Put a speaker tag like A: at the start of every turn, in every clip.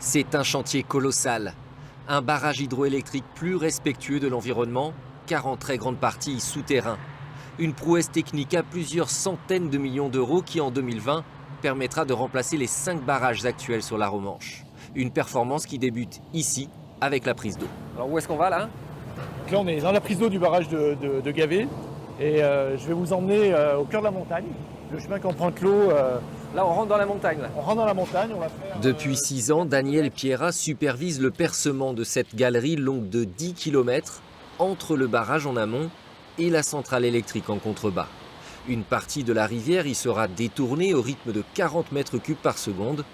A: C'est un chantier colossal, un barrage hydroélectrique plus respectueux de l'environnement, car en très grande partie souterrain. Une prouesse technique à plusieurs centaines de millions d'euros qui, en 2020, permettra de remplacer les 5 barrages actuels sur la Romanche. Une performance qui débute ici, avec la prise d'eau.
B: Alors où est-ce qu'on va là?
C: Donc là, on est dans la prise d'eau du barrage de Gavet et je vais vous emmener au cœur de la montagne. Le chemin qu'emprunte l'eau.
B: Là, on rentre dans la montagne. Là.
C: On rentre dans la montagne, on va faire.
A: Depuis 6 ans, Daniel Pierrat supervise le percement de cette galerie longue de 10 km entre le barrage en amont et la centrale électrique en contrebas. Une partie de la rivière y sera détournée au rythme de 40 mètres cubes par seconde,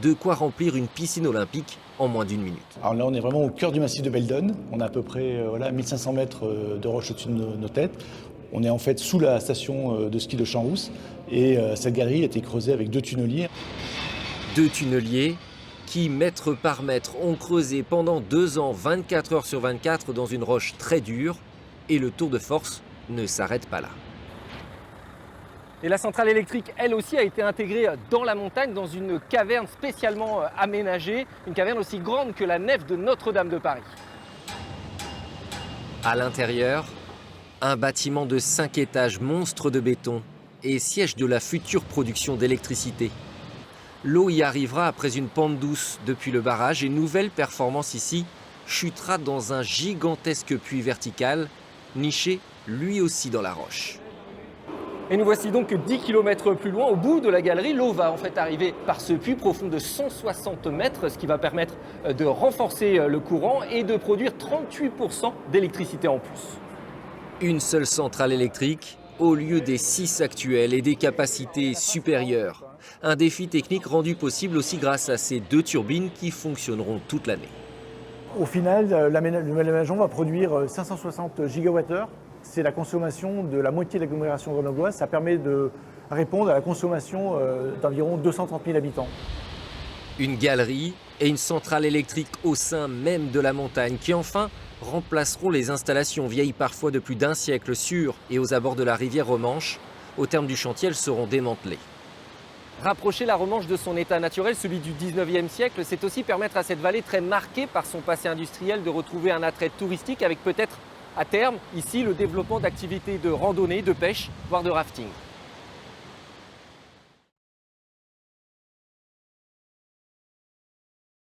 A: de quoi remplir une piscine olympique en moins d'1 minute.
C: Alors là, on est vraiment au cœur du massif de Beldon. On a à peu près 1500 mètres de roche au-dessus de nos têtes. On est en fait sous la station de ski de Champs-Rousse et cette galerie a été creusée avec 2 tunneliers.
A: 2 tunneliers qui, mètre par mètre, ont creusé pendant 2 ans, 24 heures sur 24 dans une roche très dure, et le tour de force ne s'arrête pas là.
B: Et la centrale électrique, elle aussi, a été intégrée dans la montagne, dans une caverne spécialement aménagée, une caverne aussi grande que la nef de Notre-Dame de Paris.
A: À l'intérieur, un bâtiment de 5 étages monstre de béton et siège de la future production d'électricité. L'eau y arrivera après une pente douce depuis le barrage et nouvelle performance ici chutera dans un gigantesque puits vertical, niché lui aussi dans la roche.
B: Et nous voici donc 10 km plus loin, au bout de la galerie. L'eau va en fait arriver par ce puits profond de 160 mètres, ce qui va permettre de renforcer le courant et de produire 38% d'électricité en plus.
A: Une seule centrale électrique au lieu des 6 actuelles et des capacités supérieures. Un défi technique rendu possible aussi grâce à ces 2 turbines qui fonctionneront toute l'année.
C: Au final, l'aménagement va produire 560 gigawattheures. C'est la consommation de la moitié de l'agglomération grenobloise. Ça permet de répondre à la consommation d'environ 230 000 habitants.
A: Une galerie et une centrale électrique au sein même de la montagne qui enfin remplaceront les installations vieilles parfois de plus d'1 siècle sur et aux abords de la rivière Romanche. Au terme du chantier, elles seront démantelées.
B: Rapprocher la Romanche de son état naturel, celui du 19e siècle, c'est aussi permettre à cette vallée très marquée par son passé industriel de retrouver un attrait touristique avec peut-être à terme, ici, le développement d'activités de randonnée, de pêche, voire de rafting.